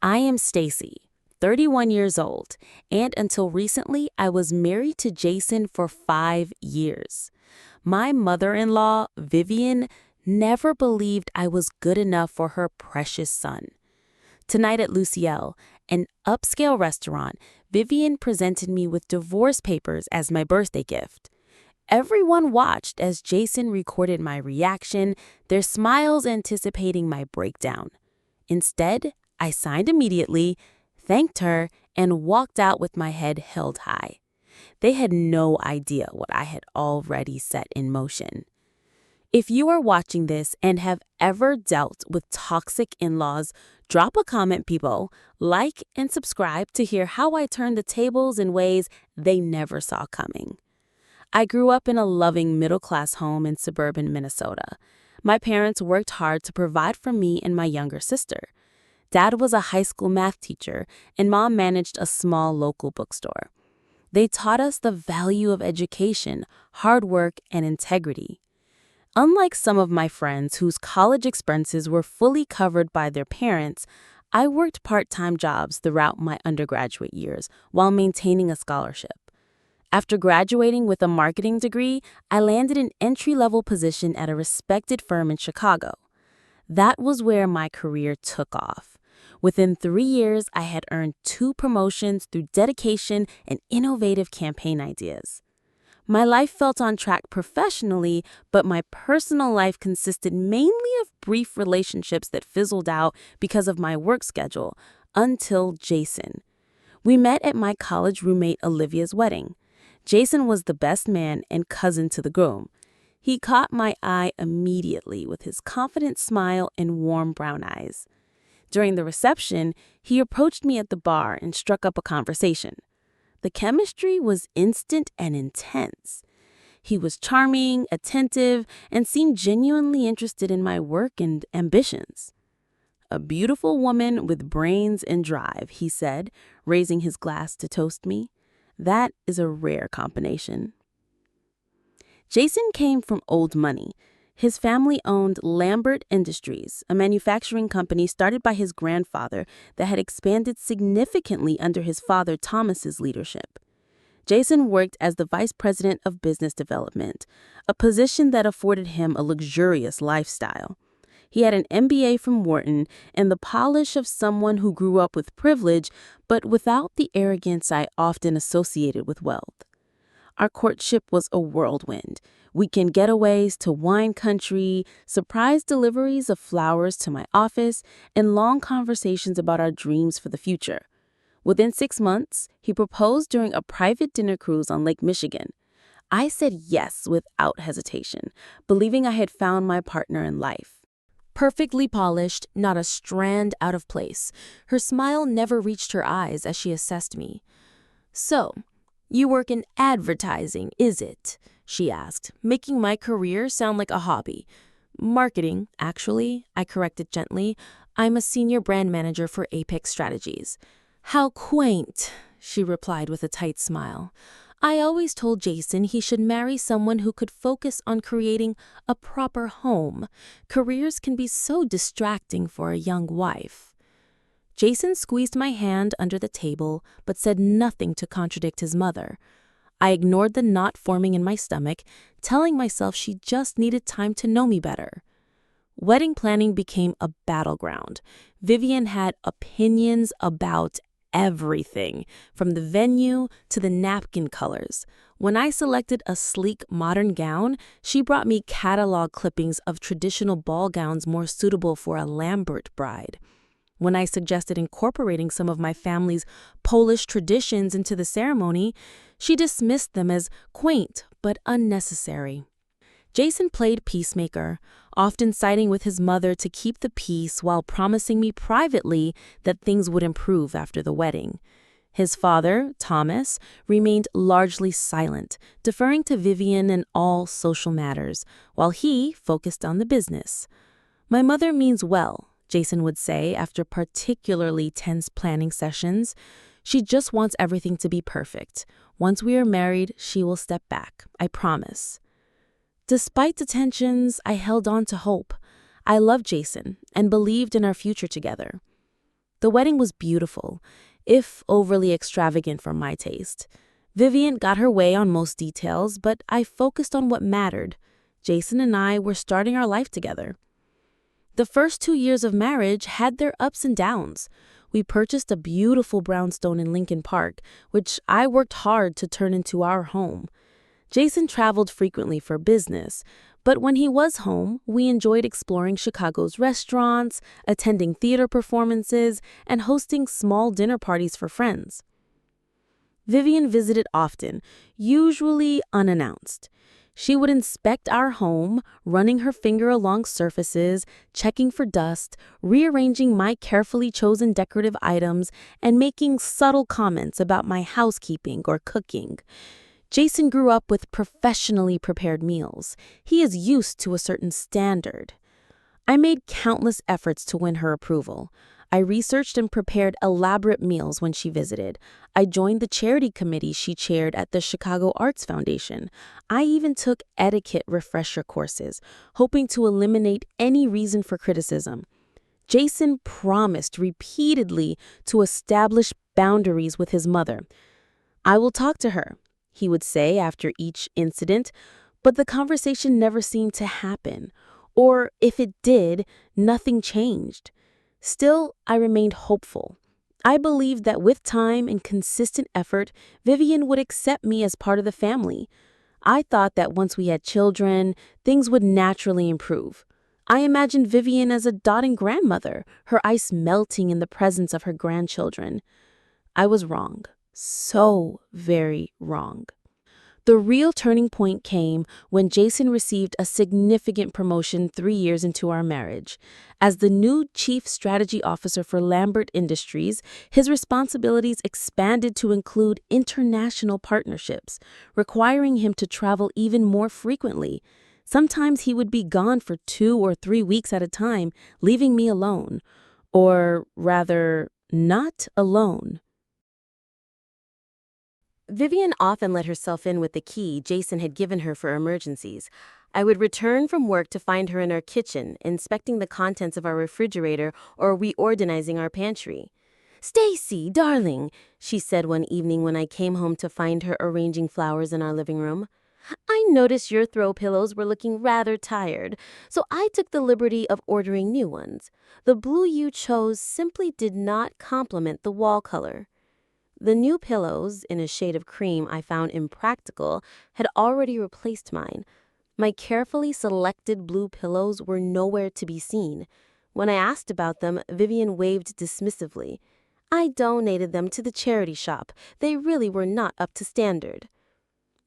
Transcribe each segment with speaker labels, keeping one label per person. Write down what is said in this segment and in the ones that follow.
Speaker 1: I am Stacy, 31 years old, and until recently, I was married to Jason for 5 years. My mother-in-law, Vivian, never believed I was good enough for her precious son. Tonight at Luciel, an upscale restaurant, Vivian presented me with divorce papers as my birthday gift. Everyone watched as Jason recorded my reaction, their smiles anticipating my breakdown. Instead, I signed immediately, thanked her, and walked out with my head held high. They had no idea what I had already set in motion. If you are watching this and have ever dealt with toxic in-laws, drop a comment below, like and subscribe to hear how I turned the tables in ways they never saw coming. I grew up in a loving middle-class home in suburban Minnesota. My parents worked hard to provide for me and my younger sister. Dad was a high school math teacher, and Mom managed a small local bookstore. They taught us the value of education, hard work, and integrity. Unlike some of my friends whose college expenses were fully covered by their parents, I worked part-time jobs throughout my undergraduate years while maintaining a scholarship. After graduating with a marketing degree, I landed an entry-level position at a respected firm in Chicago. That was where my career took off. Within 3 years, I had earned 2 promotions through dedication and innovative campaign ideas. My life felt on track professionally, but my personal life consisted mainly of brief relationships that fizzled out because of my work schedule, until Jason. We met at my college roommate Olivia's wedding. Jason was the best man and cousin to the groom. He caught my eye immediately with his confident smile and warm brown eyes. During the reception, he approached me at the bar and struck up a conversation. The chemistry was instant and intense. He was charming, attentive, and seemed genuinely interested in my work and ambitions. "A beautiful woman with brains and drive," he said, raising his glass to toast me. "That is a rare combination." Jason came from old money. His family owned Lambert Industries, a manufacturing company started by his grandfather that had expanded significantly under his father Thomas's leadership. Jason worked as the vice president of business development, a position that afforded him a luxurious lifestyle. He had an MBA from Wharton and the polish of someone who grew up with privilege, but without the arrogance I often associated with wealth. Our courtship was a whirlwind. Weekend getaways to wine country, surprise deliveries of flowers to my office, and long conversations about our dreams for the future. Within 6 months, he proposed during a private dinner cruise on Lake Michigan. I said yes without hesitation, believing I had found my partner in life. Perfectly polished, not a strand out of place. Her smile never reached her eyes as she assessed me. "So, you work in advertising, is it?" she asked, making my career sound like a hobby. "Marketing, actually," I corrected gently. "I'm a senior brand manager for Apex Strategies." "How quaint," she replied with a tight smile. "I always told Jason he should marry someone who could focus on creating a proper home. Careers can be so distracting for a young wife." Jason squeezed my hand under the table, but said nothing to contradict his mother. I ignored the knot forming in my stomach, telling myself she just needed time to know me better. Wedding planning became a battleground. Vivian had opinions about everything, from the venue to the napkin colors. When I selected a sleek, modern gown, she brought me catalog clippings of traditional ball gowns more suitable for a Lambert bride. When I suggested incorporating some of my family's Polish traditions into the ceremony, she dismissed them as quaint but unnecessary. Jason played peacemaker, often siding with his mother to keep the peace while promising me privately that things would improve after the wedding. His father, Thomas, remained largely silent, deferring to Vivian in all social matters, while he focused on the business. "My mother means well," Jason would say after particularly tense planning sessions. "She just wants everything to be perfect. Once we are married, she will step back, I promise." Despite the tensions, I held on to hope. I loved Jason and believed in our future together. The wedding was beautiful, if overly extravagant for my taste. Vivian got her way on most details, but I focused on what mattered. Jason and I were starting our life together. The first 2 years of marriage had their ups and downs. We purchased a beautiful brownstone in Lincoln Park, which I worked hard to turn into our home. Jason traveled frequently for business, but when he was home, we enjoyed exploring Chicago's restaurants, attending theater performances, and hosting small dinner parties for friends. Vivian visited often, usually unannounced. She would inspect our home, running her finger along surfaces, checking for dust, rearranging my carefully chosen decorative items, and making subtle comments about my housekeeping or cooking. Jason grew up with professionally prepared meals. He is used to a certain standard. I made countless efforts to win her approval. I researched and prepared elaborate meals when she visited. I joined the charity committee she chaired at the Chicago Arts Foundation. I even took etiquette refresher courses, hoping to eliminate any reason for criticism. Jason promised repeatedly to establish boundaries with his mother. "I will talk to her," he would say after each incident, but the conversation never seemed to happen. Or if it did, nothing changed. Still, I remained hopeful. I believed that with time and consistent effort, Vivian would accept me as part of the family. I thought that once we had children, things would naturally improve. I imagined Vivian as a doting grandmother, her ice melting in the presence of her grandchildren. I was wrong. So very wrong. The real turning point came when Jason received a significant promotion 3 years into our marriage. As the new Chief Strategy Officer for Lambert Industries, his responsibilities expanded to include international partnerships, requiring him to travel even more frequently. Sometimes he would be gone for 2 or 3 weeks at a time, leaving me alone. Or rather, not alone. Vivian often let herself in with the key Jason had given her for emergencies. I would return from work to find her in our kitchen, inspecting the contents of our refrigerator or reorganizing our pantry. "Stacy, darling," she said one evening when I came home to find her arranging flowers in our living room. "I noticed your throw pillows were looking rather tired, so I took the liberty of ordering new ones. The blue you chose simply did not complement the wall color." The new pillows, in a shade of cream I found impractical, had already replaced mine. My carefully selected blue pillows were nowhere to be seen. When I asked about them, Vivian waved dismissively. "I donated them to the charity shop. They really were not up to standard."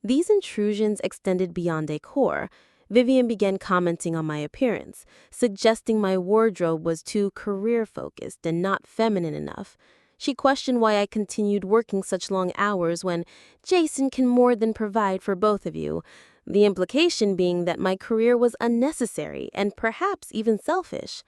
Speaker 1: These intrusions extended beyond decor. Vivian began commenting on my appearance, suggesting my wardrobe was too career-focused and not feminine enough. She questioned why I continued working such long hours when Jason can more than provide for both of you, the implication being that my career was unnecessary and perhaps even selfish.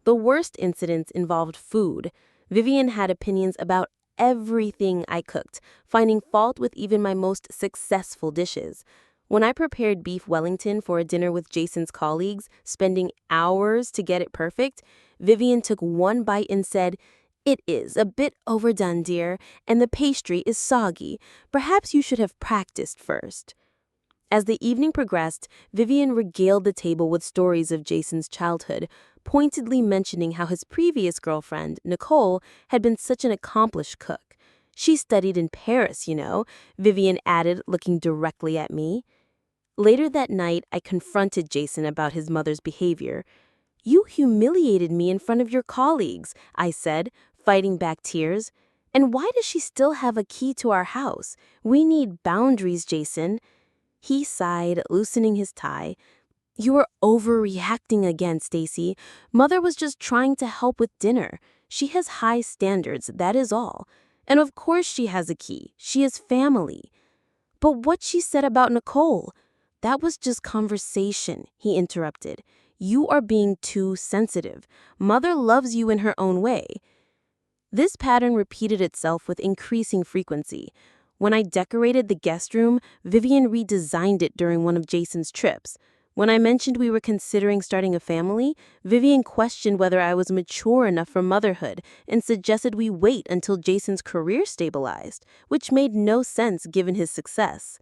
Speaker 1: The worst incidents involved food. Vivian had opinions about everything I cooked, finding fault with even my most successful dishes. When I prepared beef Wellington for a dinner with Jason's colleagues, spending hours to get it perfect, Vivian took one bite and said, "It is a bit overdone, dear, and the pastry is soggy. Perhaps you should have practiced first." As the evening progressed, Vivian regaled the table with stories of Jason's childhood, pointedly mentioning how his previous girlfriend, Nicole, had been such an accomplished cook. "She studied in Paris, you know," Vivian added, looking directly at me. Later that night, I confronted Jason about his mother's behavior. "You humiliated me in front of your colleagues," I said, fighting back tears. "And why does she still have a key to our house? We need boundaries, Jason." He sighed, loosening his tie. "You are overreacting again, Stacy. Mother was just trying to help with dinner. She has high standards, that is all. And of course she has a key. She is family." "But what she said about Nicole?" "That was just conversation," he interrupted. "You are being too sensitive. Mother loves you in her own way." This pattern repeated itself with increasing frequency. When I decorated the guest room, Vivian redesigned it during one of Jason's trips.
Speaker 2: When I mentioned we were considering starting a family, Vivian questioned whether I was mature enough for motherhood and suggested we wait until Jason's career stabilized, which made no sense given his success.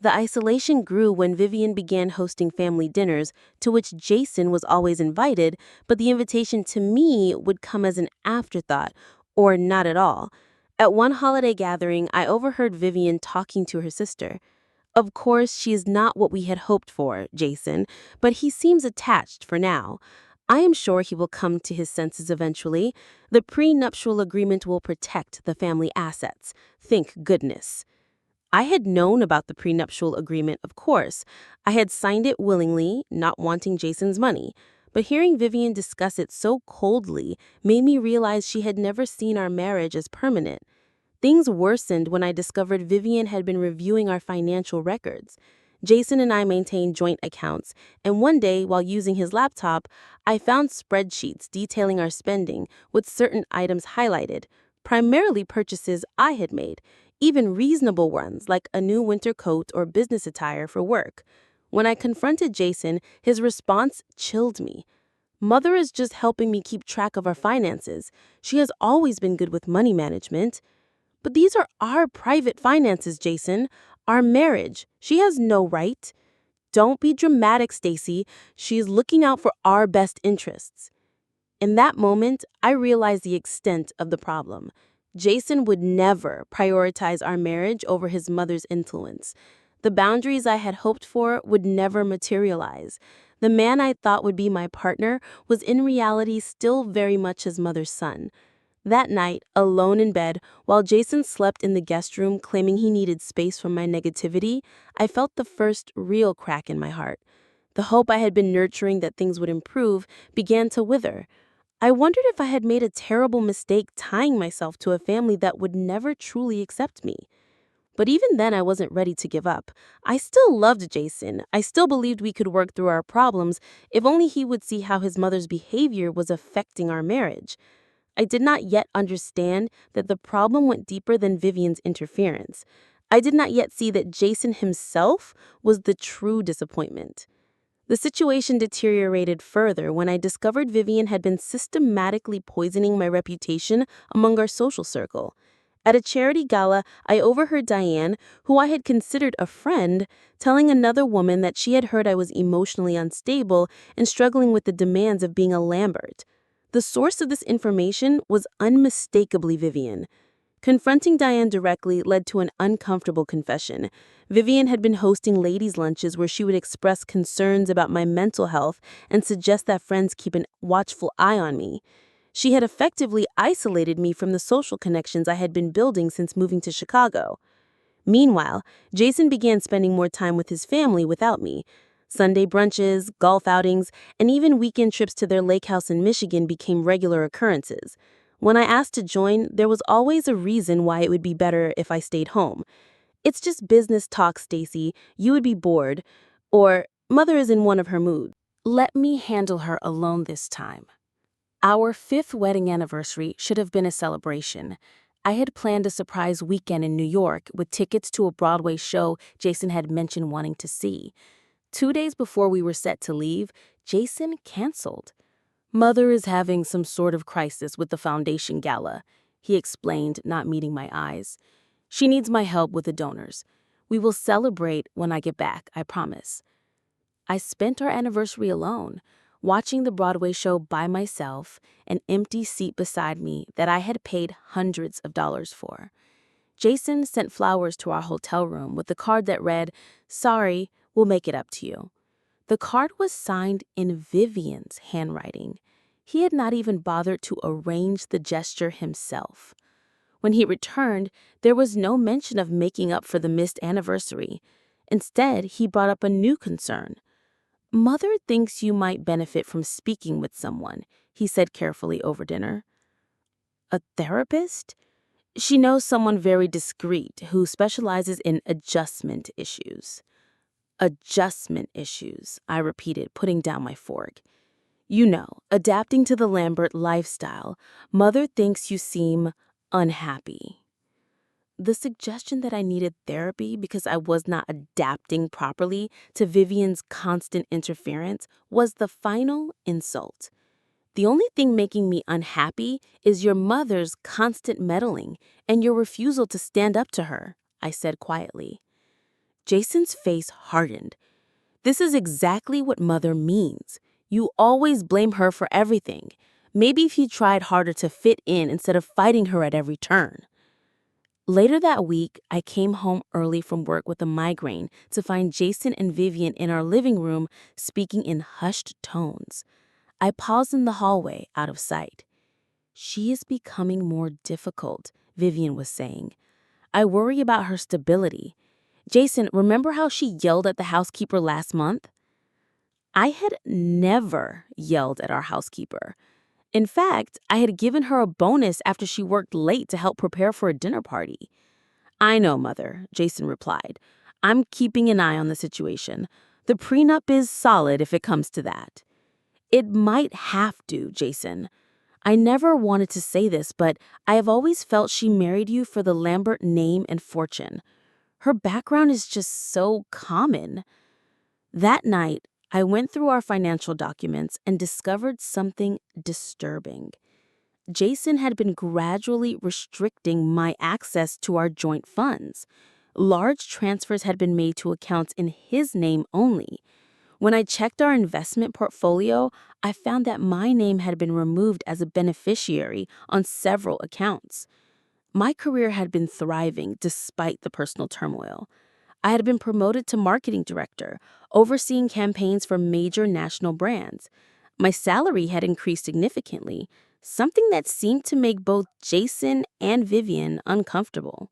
Speaker 2: The isolation grew when Vivian began hosting family dinners, to which Jason was always invited, but the invitation to me would come as an afterthought, or not at all. At one holiday gathering, I overheard Vivian talking to her sister. Of course, she is not what we had hoped for, Jason, but he seems attached for now. I am sure he will come to his senses eventually. The prenuptial agreement will protect the family assets. Thank goodness. I had known about the prenuptial agreement, of course. I had signed it willingly, not wanting Jason's money. But hearing Vivian discuss it so coldly made me realize she had never seen our marriage as permanent. Things worsened when I discovered Vivian had been reviewing our financial records. Jason and I maintained joint accounts, and one day, while using his laptop, I found spreadsheets detailing our spending with certain items highlighted, primarily purchases I had made, even reasonable ones like a new winter coat or business attire for work. When I confronted Jason, his response chilled me. Mother is just helping me keep track of our finances. She has always been good with money management. But these are our private finances, Jason. Our marriage. She has no right. Don't be dramatic, Stacy. She is looking out for our best interests. In that moment, I realized the extent of the problem. Jason would never prioritize our marriage over his mother's influence. The boundaries I had hoped for would never materialize. The man I thought would be my partner was in reality still very much his mother's son. That night, alone in bed, while Jason slept in the guest room claiming he needed space from my negativity, I felt the first real crack in my heart. The hope I had been nurturing that things would improve began to wither. I wondered if I had made a terrible mistake tying myself to a family that would never truly accept me. But even then, I wasn't ready to give up. I still loved Jason. I still believed we could work through our problems if only he would see how his mother's behavior was affecting our marriage. I did not yet understand that the problem went deeper than Vivian's interference. I did not yet see that Jason himself was the true disappointment. The situation deteriorated further when I discovered Vivian had been systematically poisoning my reputation among our social circle. At a charity gala, I overheard Diane, who I had considered a friend, telling another woman that she had heard I was emotionally unstable and struggling with the demands of being a Lambert. The source of this information was unmistakably Vivian. Confronting Diane directly led to an uncomfortable confession. Vivian had been hosting ladies' lunches where she would express concerns about my mental health and suggest that friends keep an watchful eye on me. She had effectively isolated me from the social connections I had been building since moving to Chicago. Meanwhile, Jason began spending more time with his family without me. Sunday brunches, golf outings, and even weekend trips to their lake house in Michigan became regular occurrences. When I asked to join, there was always a reason why it would be better if I stayed home. It's just business talk, Stacy. You would be bored. Or, Mother is in one of her moods.
Speaker 1: Let me handle her alone this time. Our 5th wedding anniversary should have been a celebration. I had planned a surprise weekend in New York with tickets to a Broadway show Jason had mentioned wanting to see. 2 days before we were set to leave, Jason canceled. Mother is having some sort of crisis with the foundation gala, he explained, not meeting my eyes. She needs my help with the donors. We will celebrate when I get back, I promise. I spent our anniversary alone, watching the Broadway show by myself, an empty seat beside me that I had paid hundreds of dollars for. Jason sent flowers to our hotel room with a card that read, "Sorry, we'll make it up to you." The card was signed in Vivian's handwriting. He had not even bothered to arrange the gesture himself. When he returned, there was no mention of making up for the missed anniversary. Instead, he brought up a new concern. "Mother thinks you might benefit from speaking with someone," he said carefully over dinner. "A therapist?" "She knows someone very discreet who specializes in adjustment issues." "Adjustment issues," I repeated, putting down my fork. "You know, adapting to the Lambert lifestyle. Mother thinks you seem unhappy."
Speaker 2: The suggestion that I needed therapy because I was not adapting properly to Vivian's constant interference was the final insult. The only thing making me unhappy is your mother's constant meddling and your refusal to stand up to her, I said quietly. Jason's face hardened. This is exactly what mother means. You always blame her for everything. Maybe if you tried harder to fit in instead of fighting her at every turn. Later that week, I came home early from work with a migraine to find Jason and Vivian in our living room speaking in hushed tones. I paused in the hallway, out of sight. She is becoming more difficult, Vivian was saying. I worry about her stability. Jason, remember how she yelled at the housekeeper last month? I had never yelled at our housekeeper. In fact, I had given her a bonus after she worked late to help prepare for a dinner party. I know, Mother, Jason replied. I'm keeping an eye on the situation. The prenup is solid if it comes to that. It might have to, Jason. I never wanted to say this, but I have always felt she married you for the Lambert name and fortune. Her background is just so common. That night, I went through our financial documents and discovered something disturbing. Jason had been gradually restricting my access to our joint funds. Large transfers had been made to accounts in his name only. When I checked our investment portfolio, I found that my name had been removed as a beneficiary on several accounts. My career had been thriving despite the personal turmoil. I had been promoted to marketing director, overseeing campaigns for major national brands. My salary had increased significantly, something that seemed to make both Jason and Vivian uncomfortable.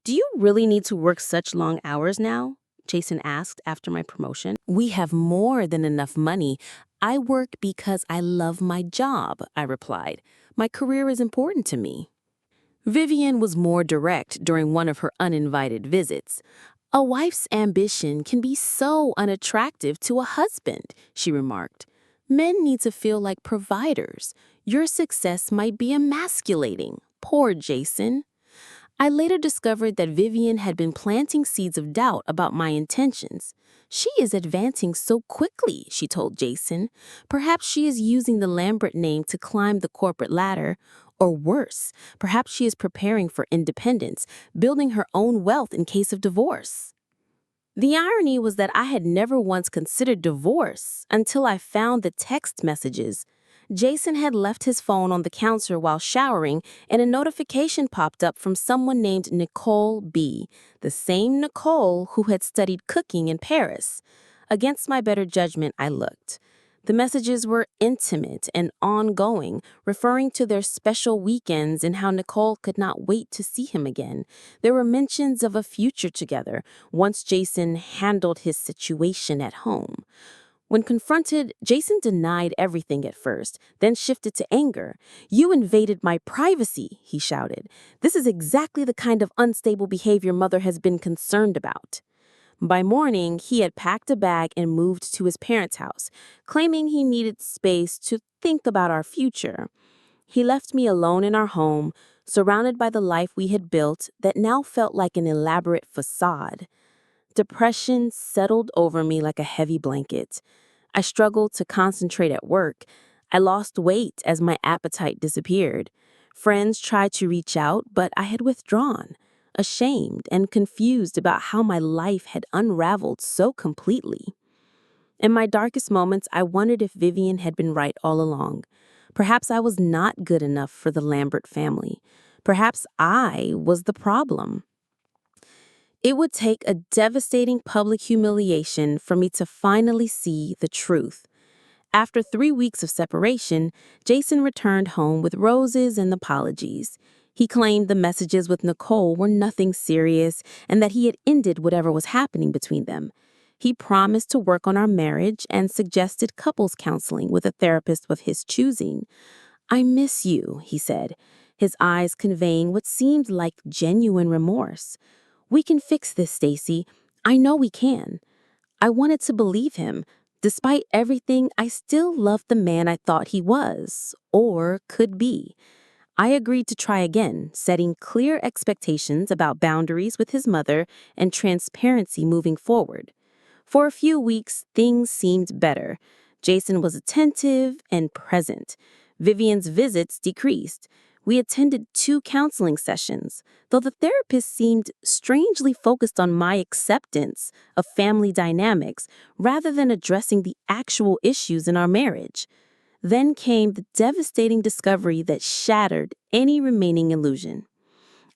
Speaker 2: Do you really need to work such long hours now? Jason asked after my promotion.
Speaker 1: We have more than enough money. I work because I love my job, I replied. My career is important to me. Vivian was more direct during one of her uninvited visits. A wife's ambition can be so unattractive to a husband, she remarked. Men need to feel like providers. Your success might be emasculating. Poor Jason. I later discovered that Vivian had been planting seeds of doubt about my intentions. She is advancing so quickly, she told Jason. Perhaps she is using the Lambert name to climb the corporate ladder. Or worse, perhaps she is preparing for independence, building her own wealth in case of divorce. The irony was that I had never once considered divorce until I found the text messages. Jason had left his phone on the counter while showering, and a notification popped up from someone named Nicole B., the same Nicole who had studied cooking in Paris. Against my better judgment, I looked. The messages were intimate and ongoing, referring to their special weekends and how Nicole could not wait to see him again. There were mentions of a future together once Jason handled his situation at home. When confronted, Jason denied everything at first, then shifted to anger. "You invaded my privacy," he shouted. "This is exactly the kind of unstable behavior Mother has been concerned about." By morning, he had packed a bag and moved to his parents' house, claiming he needed space to think about our future. He left me alone in our home, surrounded by the life we had built that now felt like an elaborate facade. Depression settled over me like a heavy blanket. I struggled to concentrate at work. I lost weight as my appetite disappeared. Friends tried to reach out, but I had withdrawn, ashamed and confused about how my life had unraveled so completely. In my darkest moments, I wondered if Vivian had been right all along. Perhaps I was not good enough for the Lambert family. Perhaps I was the problem. It would take a devastating public humiliation for me to finally see the truth. After 3 weeks of separation, Jason returned home with roses and apologies. He claimed the messages with Nicole were nothing serious and that he had ended whatever was happening between them. He promised to work on our marriage and suggested couples counseling with a therapist of his choosing. "I miss you," he said, his eyes conveying what seemed like genuine remorse. "We can fix this, Stacy. I know we can." I wanted to believe him. Despite everything, I still loved the man I thought he was, or could be.
Speaker 2: I agreed to try again, setting clear expectations about boundaries with his mother and transparency moving forward. For a few weeks, things seemed better. Jason was attentive and present. Vivian's visits decreased. We attended 2 counseling sessions, though the therapist seemed strangely focused on my acceptance of family dynamics rather than addressing the actual issues in our marriage. Then came the devastating discovery that shattered any remaining illusion.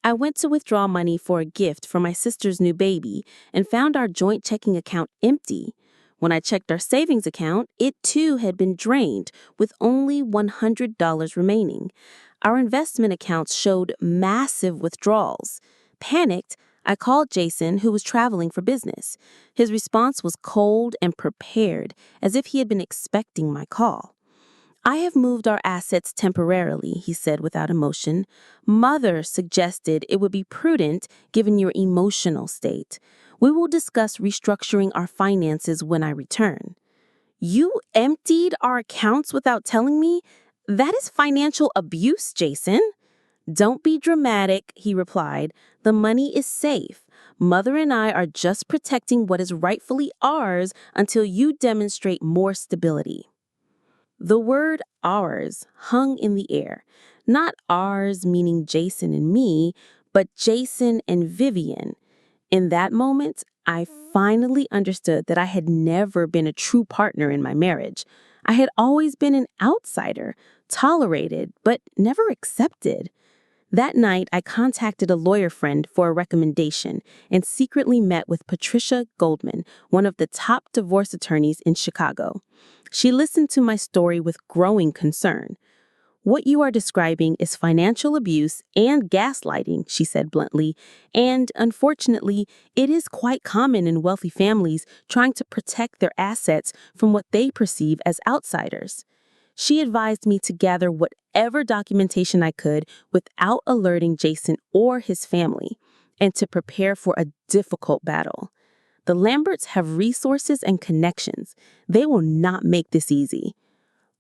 Speaker 2: I went to withdraw money for a gift for my sister's new baby and found our joint checking account empty. When I checked our savings account, it too had been drained, with only $100 remaining. Our investment accounts showed massive withdrawals. Panicked, I called Jason, who was traveling for business. His response was cold and prepared, as if he had been expecting my call. "I have moved our assets temporarily," he said without emotion. "Mother suggested it would be prudent given your emotional state. We will discuss restructuring our finances when I return." "You emptied our accounts without telling me? That is financial abuse, Jason." "Don't be dramatic," he replied. "The money is safe. Mother and I are just protecting what is rightfully ours until you demonstrate more stability." The word ours hung in the air. Not ours meaning Jason and me, but Jason and Vivian. In that moment, I finally understood that I had never been a true partner in my marriage. I had always been an outsider, tolerated, but never accepted. That night, I contacted a lawyer friend for a recommendation and secretly met with Patricia Goldman, one of the top divorce attorneys in Chicago. She listened to my story with growing concern. "What you are describing is financial abuse and gaslighting," she said bluntly, "and unfortunately, it is quite common in wealthy families trying to protect their assets from what they perceive as outsiders." She advised me to gather whatever documentation I could without alerting Jason or his family, and to prepare for a difficult battle. The Lamberts have resources and connections. They will not make this easy.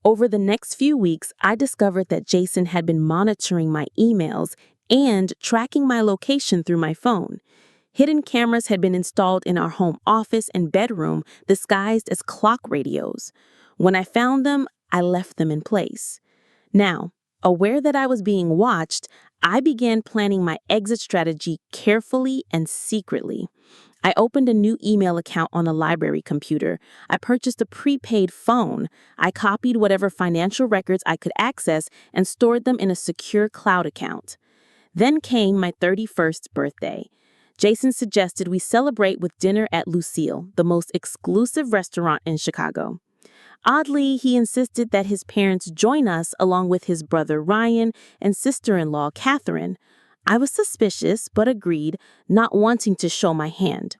Speaker 2: Over the next few weeks, I discovered that Jason had been monitoring my emails and tracking my location through my phone. Hidden cameras had been installed in our home office and bedroom, disguised as clock radios. When I found them, I left them in place. Now, aware that I was being watched, I began planning my exit strategy carefully and secretly. I opened a new email account on a library computer. I purchased a prepaid phone. I copied whatever financial records I could access and stored them in a secure cloud account. Then came my 31st birthday. Jason suggested we celebrate with dinner at Lucille, the most exclusive restaurant in Chicago. Oddly, he insisted that his parents join us along with his brother Ryan and sister-in-law Catherine. I was suspicious, but agreed, not wanting to show my hand.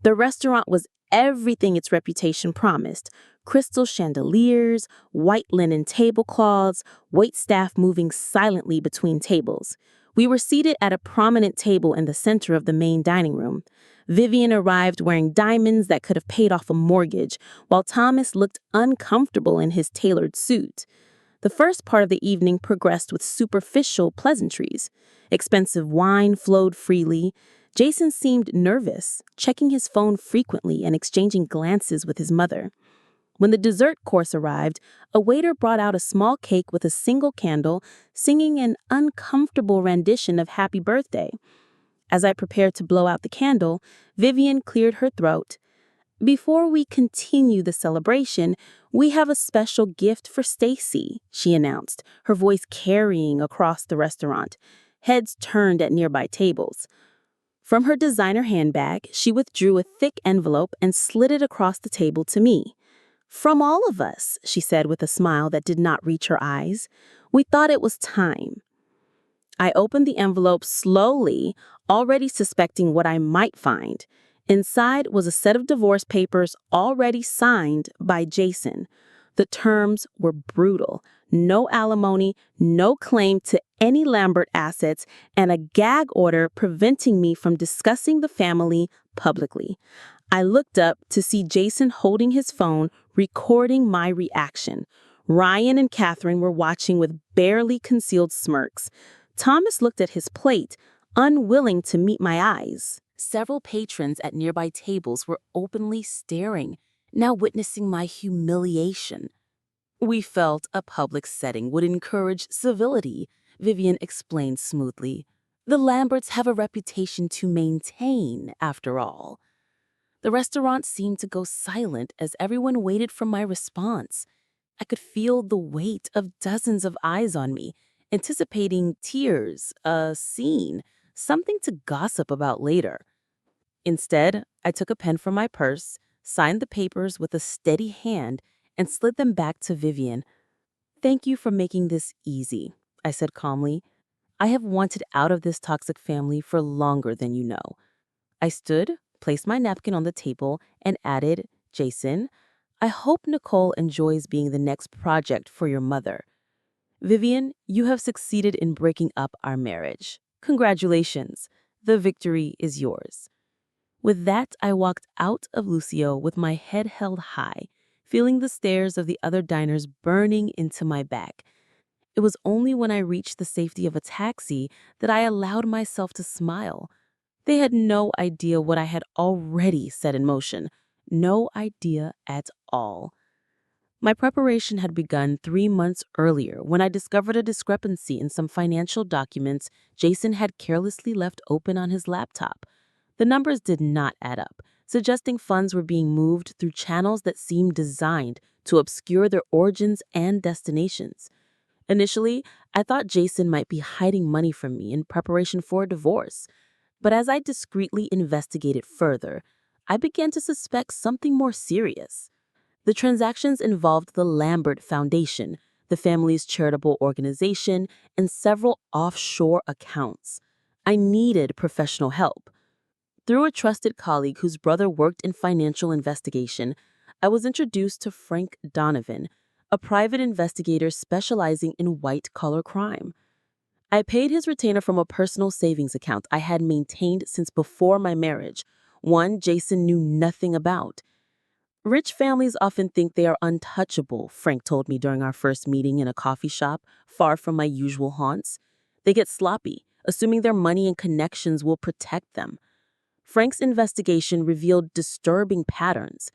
Speaker 2: The restaurant was everything its reputation promised: crystal chandeliers, white linen tablecloths, waitstaff moving silently between tables. We were seated at a prominent table in the center of the main dining room. Vivian arrived wearing diamonds that could have paid off a mortgage, while Thomas looked uncomfortable in his tailored suit. The first part of the evening progressed with superficial pleasantries. Expensive wine flowed freely. Jason seemed nervous, checking his phone frequently and exchanging glances with his mother. When the dessert course arrived, a waiter brought out a small cake with a single candle, singing an uncomfortable rendition of Happy Birthday. As I prepared to blow out the candle, Vivian cleared her throat. "Before we continue the celebration, we have a special gift for Stacy," she announced, her voice carrying across the restaurant. Heads turned at nearby tables. From her designer handbag, she withdrew a thick envelope and slid it across the table to me. "From all of us," she said with a smile that did not reach her eyes. "We thought it was time." I opened the envelope slowly, already suspecting what I might find. Inside was a set of divorce papers already signed by Jason. The terms were brutal: no alimony, no claim to any Lambert assets, and a gag order preventing me from discussing the family publicly. I looked up to see Jason holding his phone, recording my reaction.
Speaker 1: Ryan and Catherine were watching with barely concealed smirks. Thomas looked at his plate, unwilling to meet my eyes. Several patrons at nearby tables were openly staring, now witnessing my humiliation. We felt a public setting would encourage civility, Vivian explained smoothly. The Lamberts have a reputation to maintain, after all. The restaurant seemed to go silent as everyone waited for my response. I could feel the weight of dozens of eyes on me, anticipating tears, a scene, something to gossip about later. Instead, I took a pen from my purse, signed the papers with a steady hand, and slid them back to Vivian. "Thank you for making this easy," I said calmly. "I have wanted out of this toxic family for longer than you know." I stood, placed my napkin on the table, and added, "Jason, I hope Nicole enjoys being the next project for your mother. Vivian, you have succeeded in breaking up our marriage. Congratulations. The victory is yours." With that, I walked out of Lucio with my head held high, feeling the stares of the other diners burning into my back. It was only when I reached the safety of a taxi that I allowed myself to smile. They had no idea what I had already set in motion. No idea at all. My preparation had begun 3 months earlier when I discovered a discrepancy in some financial documents Jason had carelessly left open on his laptop. The numbers did not add up, suggesting funds were being moved through channels that seemed designed to obscure their origins and destinations. Initially, I thought Jason might be hiding money from me in preparation for a divorce. But as I discreetly investigated further, I began to suspect something more serious. The transactions involved the Lambert Foundation, the family's charitable organization, and several offshore accounts. I needed professional help. Through a trusted colleague whose brother worked in financial investigation, I was introduced to Frank Donovan, a private investigator specializing in white-collar crime. I paid his retainer from a personal savings account I had maintained since before my marriage, one Jason knew nothing about. "Rich families often think they are untouchable," Frank told me during our first meeting in a coffee shop, far from my usual haunts. "They get sloppy, assuming their money and connections will protect them." Frank's investigation revealed disturbing patterns.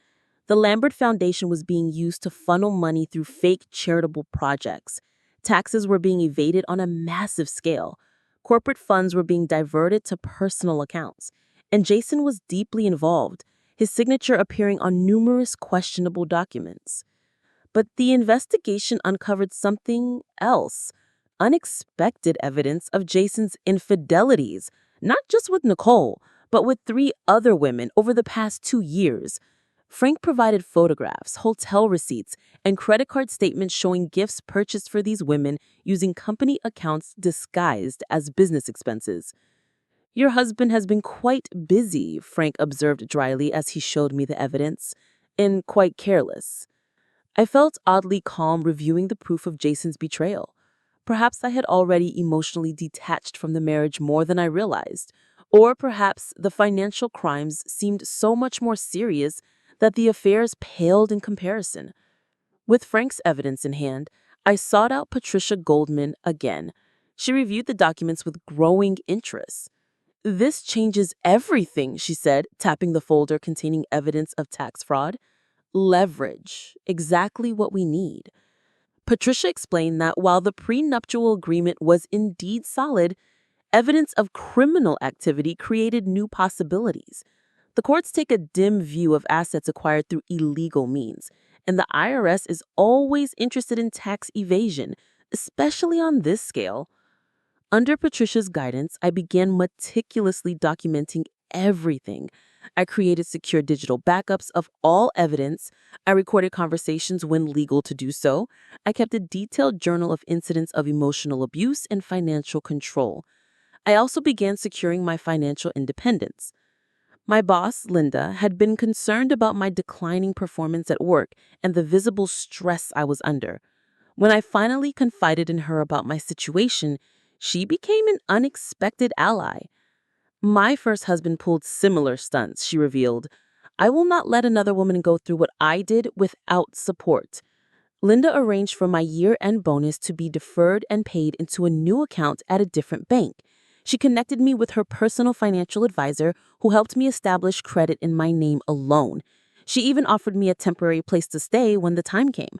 Speaker 1: The Lambert Foundation was being used to funnel money through fake charitable projects. Taxes were being evaded on a massive scale. Corporate funds were being diverted to personal accounts. And Jason was deeply involved, his signature appearing on numerous questionable documents. But the investigation uncovered something else: unexpected evidence of Jason's infidelities, not just with Nicole, but with 3 other women over the past 2 years. Frank provided photographs, hotel receipts, and credit card statements showing gifts purchased for these women using company accounts disguised as business expenses. "Your husband has been quite busy," Frank observed dryly as he showed me the evidence, "and quite careless." I felt oddly calm reviewing the proof of Jason's betrayal. Perhaps I had already emotionally detached from the marriage more than I realized. Or perhaps the financial crimes seemed so much more serious that the affairs paled in comparison. With Frank's evidence in hand, I sought out Patricia Goldman again. She reviewed the documents with growing interest. "This changes everything," she said, tapping the folder containing evidence of tax fraud. "Leverage, exactly what we need." Patricia explained that while the prenuptial agreement was indeed solid, evidence of criminal activity created new possibilities. The courts take a dim view of assets acquired through illegal means, and the IRS is always interested in tax evasion, especially on this scale. Under Patricia's guidance, I began meticulously documenting everything. I created secure digital backups of all evidence. I recorded conversations when legal to do so. I kept a detailed journal of incidents of emotional abuse and financial control. I also began securing my financial independence. My boss, Linda, had been concerned about my declining performance at work and the visible stress I was under. When I finally confided in her about my situation, she became an unexpected ally. "My first husband pulled similar stunts," she revealed. "I will not let another woman go through what I did without support." Linda arranged for my year-end bonus to be deferred and paid into a new account at a different bank. She connected me with her personal financial advisor who helped me establish credit in my name alone. She even offered me a temporary place to stay when the time came.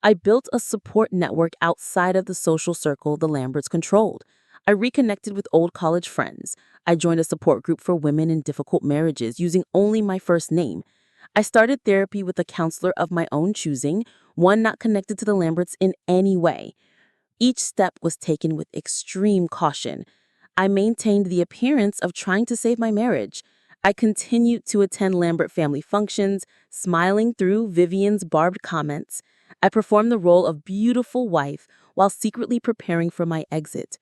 Speaker 1: I built a support network outside of the social circle the Lamberts controlled. I reconnected with old college friends. I joined a support group for women in difficult marriages using only my first name. I started therapy with a counselor of my own choosing, one not connected to the Lamberts in any way. Each step was taken with extreme caution. I maintained the appearance of trying to save my marriage. I continued to attend Lambert family functions, smiling through Vivian's barbed comments. I performed the role of beautiful wife while secretly preparing for my exit.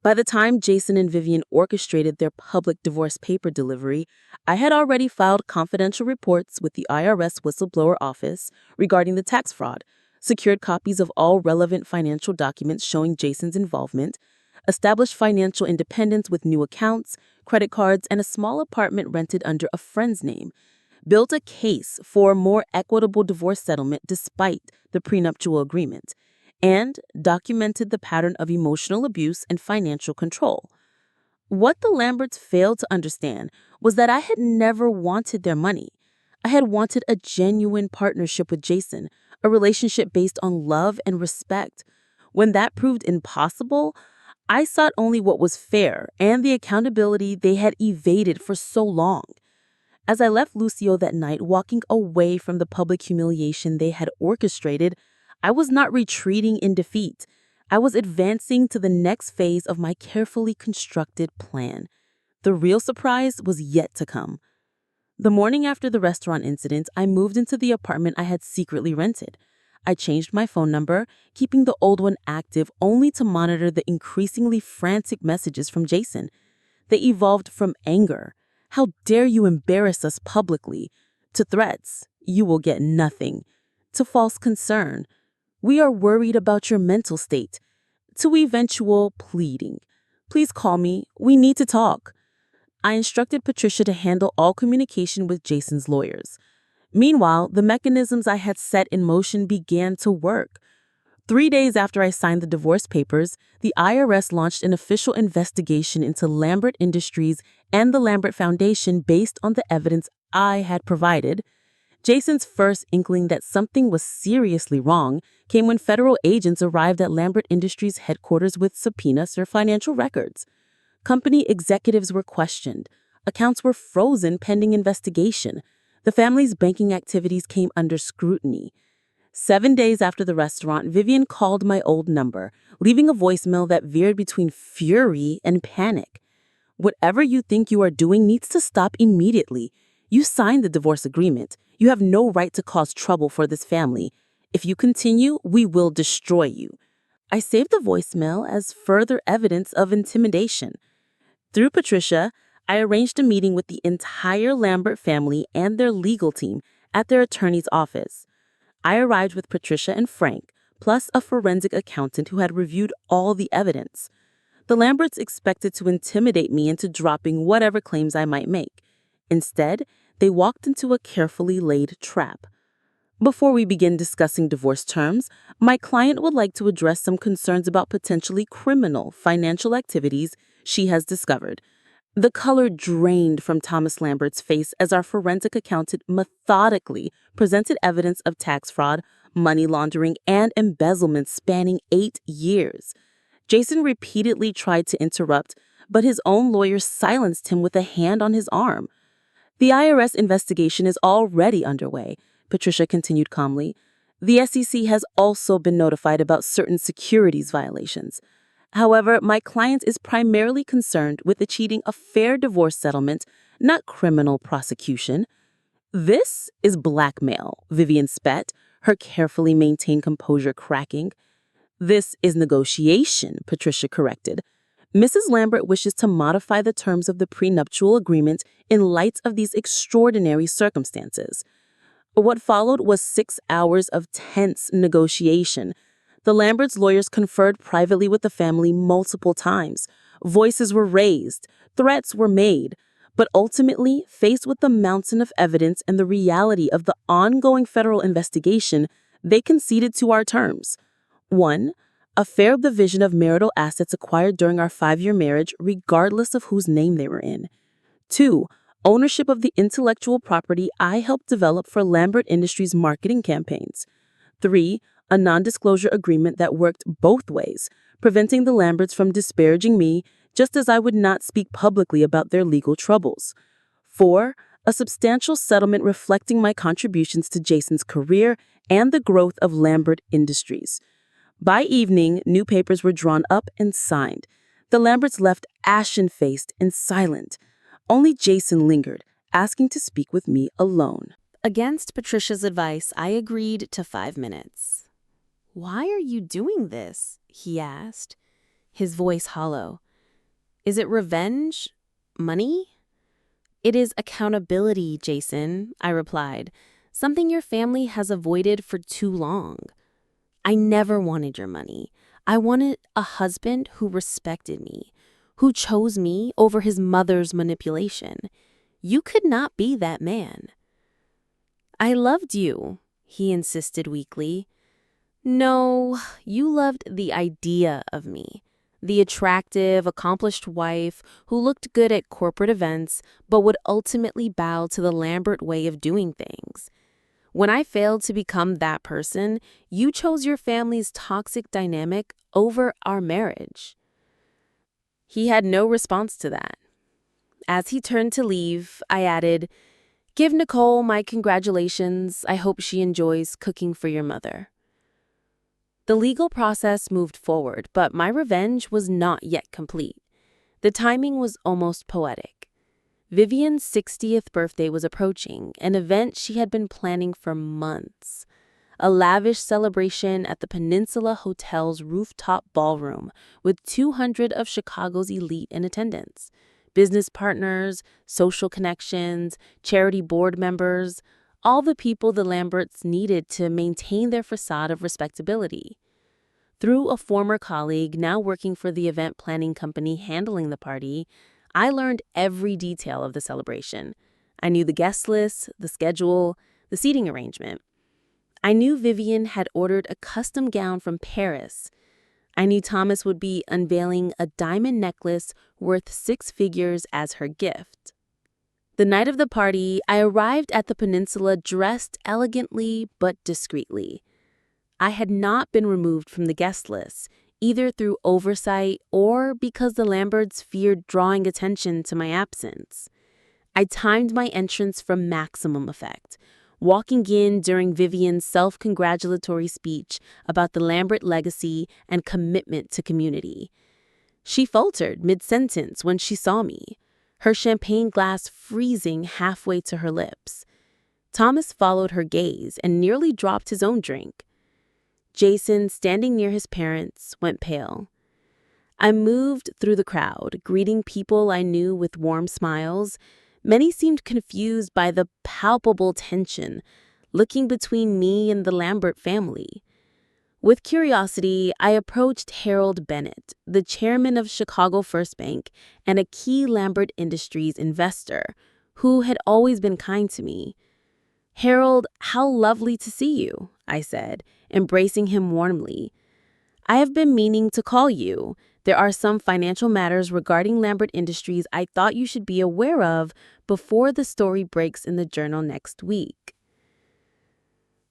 Speaker 1: By the time Jason and Vivian orchestrated their public divorce paper delivery, I had already filed confidential reports with the IRS whistleblower office regarding the tax fraud, secured copies of all relevant financial documents showing Jason's involvement, established financial independence with new accounts, credit cards, and a small apartment rented under a friend's name, built a case for a more equitable divorce settlement despite the prenuptial agreement, and documented the pattern of emotional abuse and financial control. What the Lamberts failed to understand was that I had never wanted their money. I had wanted a genuine partnership with Jason, a relationship based on love and respect. When that proved impossible, I sought only what was fair and the accountability they had evaded for so long. As I left Lucio that night, walking away from the public humiliation they had orchestrated, I was not retreating in defeat. I was advancing to the next phase of my carefully constructed plan. The real surprise was yet to come. The morning after the restaurant incident, I moved into the apartment I had secretly rented. I changed my phone number, keeping the old one active only to monitor the increasingly frantic messages from Jason. They evolved from anger, "How dare you embarrass us publicly?" to threats, "You will get nothing," to false concern, "We are worried about your mental state," to eventual pleading, "Please call me, we need to talk." I instructed Patricia to handle all communication with Jason's lawyers. Meanwhile, the mechanisms I had set in motion began to work. 3 days after I signed the divorce papers, the IRS launched an official investigation into Lambert Industries and the Lambert Foundation based on the evidence I had provided. Jason's first inkling that something was seriously wrong came when federal agents arrived at Lambert Industries headquarters with subpoenas for financial records. Company executives were questioned. Accounts were frozen pending investigation. The family's banking activities came under scrutiny. 7 days after the restaurant, Vivian called my old number, leaving a voicemail that veered between fury and panic. "Whatever you think you are doing needs to stop immediately. You signed the divorce agreement. You have no right to cause trouble for this family. If you continue, we will destroy you." I saved the voicemail as further evidence of intimidation. Through Patricia, I arranged a meeting with the entire Lambert family and their legal team at their attorney's office. I arrived with Patricia and Frank, plus a forensic accountant who had reviewed all the evidence. The Lamberts expected to intimidate me into dropping whatever claims I might make. Instead, they walked into a carefully laid trap. Before we begin discussing divorce terms, my client would like to address some concerns about potentially criminal financial activities she has discovered. The color drained from Thomas Lambert's face as our forensic accountant methodically presented evidence of tax fraud, money laundering, and embezzlement spanning 8 years. Jason repeatedly tried to interrupt, but his own lawyer silenced him with a hand on his arm. "The IRS investigation is already underway," Patricia continued calmly. "The SEC has also been notified about certain securities violations. However, my client is primarily concerned with achieving a fair divorce settlement, not criminal prosecution." "This is blackmail," Vivian spat, her carefully maintained composure cracking. "This is negotiation," Patricia corrected. "Mrs. Lambert wishes to modify the terms of the prenuptial agreement in light of these extraordinary circumstances." What followed was 6 hours of tense negotiation. The Lamberts' lawyers conferred privately with the family multiple times. Voices were raised, threats were made, but ultimately, faced with the mountain of evidence and the reality of the ongoing federal investigation, They conceded to our terms. 1. A fair division of marital assets acquired during our 5-year marriage, regardless of whose name they were in. 2. Ownership of the intellectual property I helped develop for Lambert Industries' marketing campaigns. 3. A non-disclosure agreement that worked both ways, preventing the Lamberts from disparaging me, just as I would not speak publicly about their legal troubles. 4. A substantial settlement reflecting my contributions to Jason's career and the growth of Lambert Industries. By evening, new papers were drawn up and signed. The Lamberts left ashen-faced and silent. Only Jason lingered, asking to speak with me alone.
Speaker 2: Against Patricia's advice, I agreed to 5 minutes. "Why are you doing this?" he asked, his voice hollow. "Is it revenge? Money?" "It is accountability, Jason," I replied, "something your family has avoided for too long. I never wanted your money. I wanted a husband who respected me, who chose me over his mother's manipulation. You could not be that man." "I loved you," he insisted weakly. "No, you loved the idea of me. The attractive, accomplished wife who looked good at corporate events but would ultimately bow to the Lambert way of doing things. When I failed to become that person, you chose your family's toxic dynamic over our marriage." He had no response to that. As he turned to leave, I added, "Give Nicole my congratulations. I hope she enjoys cooking for your mother." The legal process moved forward, but my revenge was not yet complete. The timing was almost poetic. Vivian's 60th birthday was approaching, an event she had been planning for months. A lavish celebration at the Peninsula Hotel's rooftop ballroom with 200 of Chicago's elite in attendance. Business partners, social connections, charity board members, all the people the Lamberts needed to maintain their facade of respectability. Through a former colleague now working for the event planning company handling the party, I learned every detail of the celebration. I knew the guest list, the schedule, the seating arrangement. I knew Vivian had ordered a custom gown from Paris. I knew Thomas would be unveiling a diamond necklace worth 6 figures as her gift. The night of the party, I arrived at the Peninsula dressed elegantly but discreetly. I had not been removed from the guest list, either through oversight or because the Lamberts feared drawing attention to my absence. I timed my entrance for maximum effect, walking in during Vivian's self-congratulatory speech about the Lambert legacy and commitment to community. She faltered mid-sentence when she saw me, her champagne glass freezing halfway to her lips. Thomas followed her gaze and nearly dropped his own drink. Jason, standing near his parents, went pale. I moved through the crowd, greeting people I knew with warm smiles. Many seemed confused by the palpable tension, looking between me and the Lambert family. With curiosity, I approached Harold Bennett, the chairman of Chicago First Bank and a key Lambert Industries investor, who had always been kind to me. "Harold, how lovely to see you," I said, embracing him warmly. "I have been meaning to call you. There are some financial matters regarding Lambert Industries I thought you should be aware of before the story breaks in the Journal next week."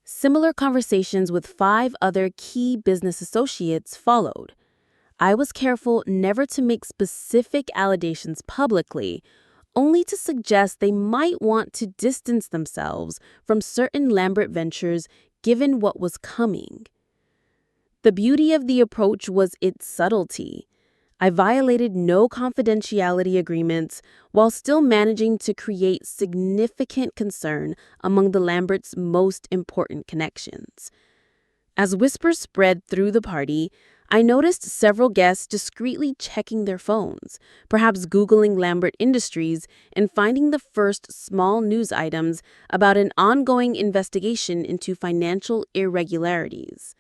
Speaker 2: Similar conversations with 5 other key business associates followed. I was careful never to make specific allegations publicly, only to suggest they might want to distance themselves from certain Lambert ventures given what was coming. The beauty of the approach was its subtlety. I violated no confidentiality agreements while still managing to create significant concern among the Lamberts' most important connections. As whispers spread through the party, I noticed several guests discreetly checking their phones, perhaps Googling Lambert Industries and finding the first small news items about an ongoing investigation into financial irregularities.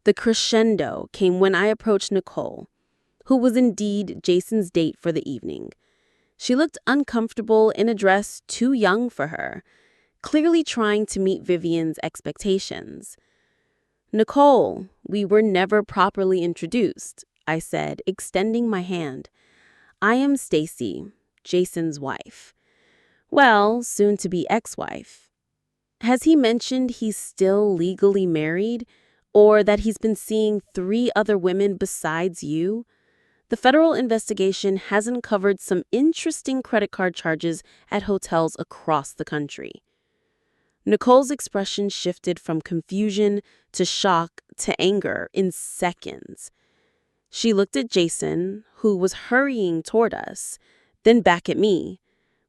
Speaker 2: The crescendo came when I approached Nicole, who was indeed Jason's date for the evening. She looked uncomfortable in a dress too young for her, clearly trying to meet Vivian's expectations. Nicole, we were never properly introduced, I said, extending my hand. I am Stacy, Jason's wife. Well, soon to be ex-wife. Has he mentioned he's still legally married, or that he's been seeing 3 other women besides you? The federal investigation has uncovered some interesting credit card charges at hotels across the country. Nicole's expression shifted from confusion to shock to anger in seconds. She looked at Jason, who was hurrying toward us, then back at me.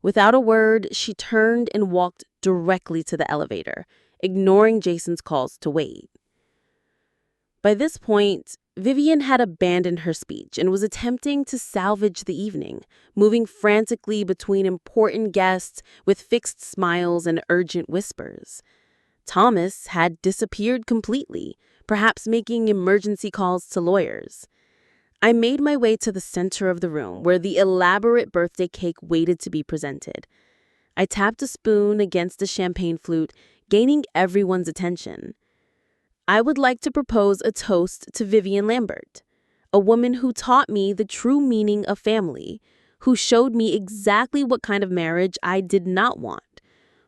Speaker 2: Without a word, she turned and walked directly to the elevator, ignoring Jason's calls to wait. By this point, Vivian had abandoned her speech and was attempting to salvage the evening, moving frantically between important guests with fixed smiles and urgent whispers. Thomas had disappeared completely, perhaps making emergency calls to lawyers. I made my way to the center of the room where the elaborate birthday cake waited to be presented. I tapped a spoon against the champagne flute, gaining everyone's attention. I would like to propose a toast to Vivian Lambert, a woman who taught me the true meaning of family, who showed me exactly what kind of marriage I did not want,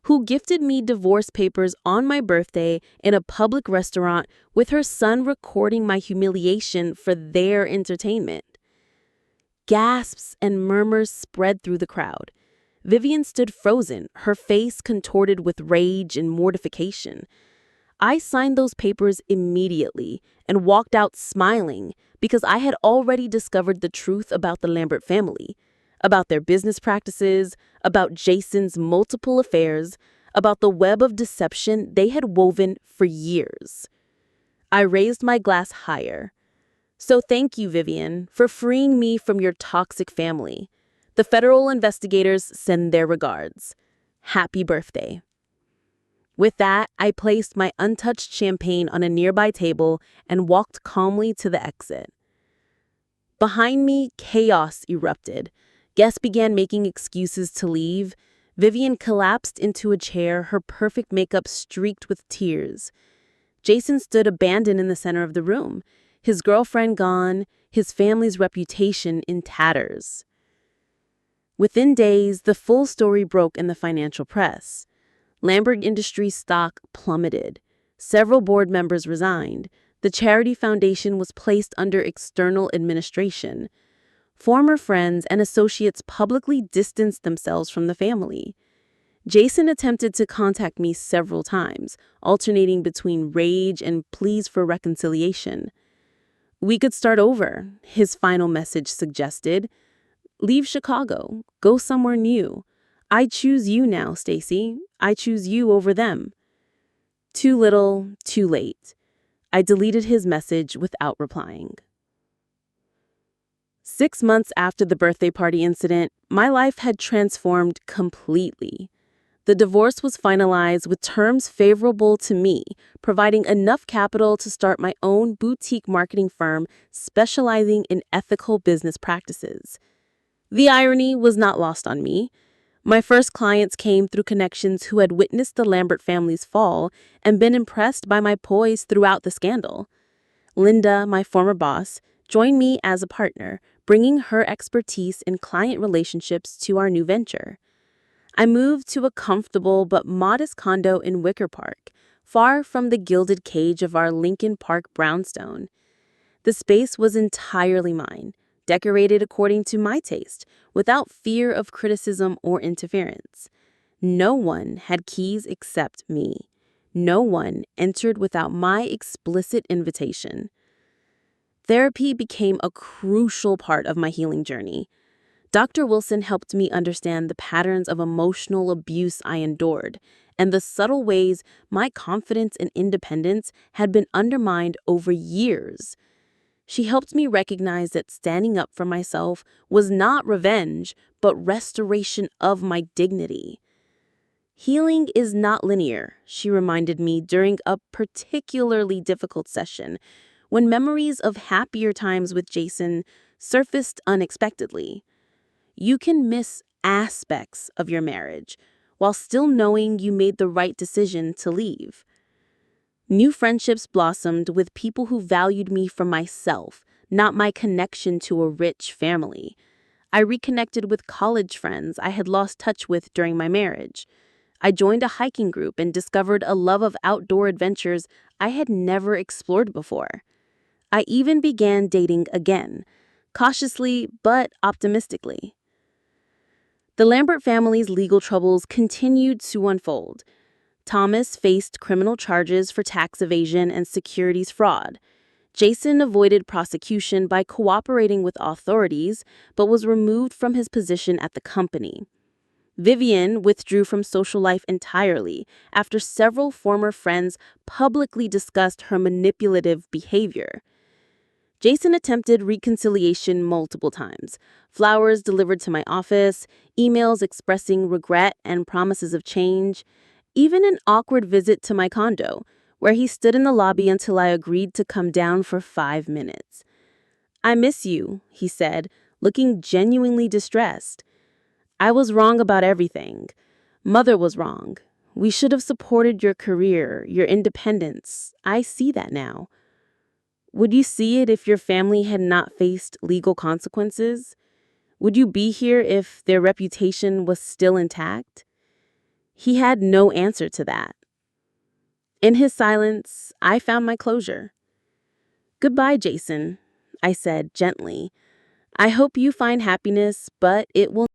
Speaker 2: who gifted me divorce papers on my birthday in a public restaurant with her son recording my humiliation for their entertainment. Gasps and murmurs spread through the crowd. Vivian stood frozen, her face contorted with rage and mortification. I signed those papers immediately and walked out smiling because I had already discovered the truth about the Lambert family, about their business practices, about Jason's multiple affairs, about the web of deception they had woven for years. I raised my glass higher. So thank you, Vivian, for freeing me from your toxic family. The federal investigators send their regards. Happy birthday. With that, I placed my untouched champagne on a nearby table and walked calmly to the exit. Behind me, chaos erupted. Guests began making excuses to leave. Vivian collapsed into a chair, her perfect makeup streaked with tears. Jason stood abandoned in the center of the room, his girlfriend gone, his family's reputation in tatters. Within days, the full story broke in the financial press. Lambert Industries stock plummeted. Several board members resigned. The charity foundation was placed under external administration. Former friends and associates publicly distanced themselves from the family. Jason attempted to contact me several times, alternating between rage and pleas for reconciliation. We could start over, his final message suggested. Leave Chicago. Go somewhere new. I choose you now, Stacy. I choose you over them. Too little, too late. I deleted his message without replying. 6 months after the birthday party incident, my life had transformed completely. The divorce was finalized with terms favorable to me, providing enough capital to start my own boutique marketing firm specializing in ethical business practices. The irony was not lost on me. My first clients came through connections who had witnessed the Lambert family's fall and been impressed by my poise throughout the scandal. Linda, my former boss, joined me as a partner, bringing her expertise in client relationships to our new venture. I moved to a comfortable but modest condo in Wicker Park, far from the gilded cage of our Lincoln Park brownstone. The space was entirely mine, decorated according to my taste, without fear of criticism or interference. No one had keys except me. No one entered without my explicit invitation. Therapy became a crucial part of my healing journey. Dr. Wilson helped me understand the patterns of emotional abuse I endured and the subtle ways my confidence and independence had been undermined over years. She helped me recognize that standing up for myself was not revenge, but restoration of my dignity. Healing is not linear, she reminded me during a particularly difficult session when memories of happier times with Jason surfaced unexpectedly. You can miss aspects of your marriage while still knowing you made the right decision to leave. New friendships blossomed with people who valued me for myself, not my connection to a rich family. I reconnected with college friends I had lost touch with during my marriage. I joined a hiking group and discovered a love of outdoor adventures I had never explored before. I even began dating again, cautiously but optimistically. The Lambert family's legal troubles continued to unfold. Thomas faced criminal charges for tax evasion and securities fraud. Jason avoided prosecution by cooperating with authorities, but was removed from his position at the company. Vivian withdrew from social life entirely after several former friends publicly discussed her manipulative behavior. Jason attempted reconciliation multiple times. Flowers delivered to my office, emails expressing regret and promises of change, even an awkward visit to my condo, where he stood in the lobby until I agreed to come down for 5 minutes. "I miss you," he said, looking genuinely distressed. "I was wrong about everything. Mother was wrong. We should have supported your career, your independence. I see that now." Would you see it if your family had not faced legal consequences? Would you be here if their reputation was still intact? He had no answer to that. In his silence, I found my closure. "Goodbye, Jason," I said gently. "I hope you find happiness, but it will